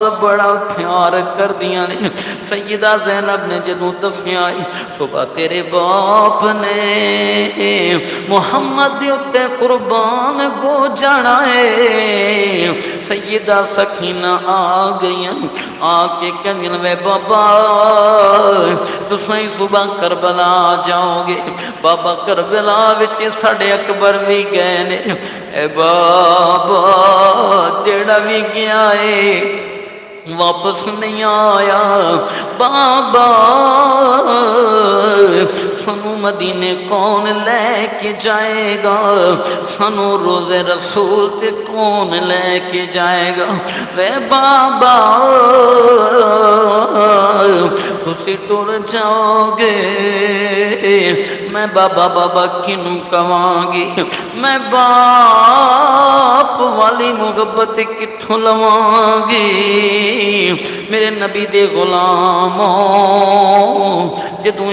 بڑا پیار کر دیا نے۔ سیدہ زینب نے جدوں دسیا صبح تیرے باپ نے محمد دے اتے قربان کو جانا ہے۔ سیدہ سکینہ آ گئی، آ کے کہندی وے بابا تساں صبح کربلا جاؤ گے، بابا کربلا وچ ساڈے اکبر بھی گئے نے، اے بابا جڑا بھی گیا ہے واپس نہیں آیا، بابا سانو مدینے کون لے کے جائے گا، سانو روز رسول تے کون لے کے جائے گا، وے بابا تسی ٹر جاؤ گے میں بابا بابا کنوں کہاں گی، میں باپ والی محبت کتھوں لواں گی، میرے نبی دے غلاموں جدوں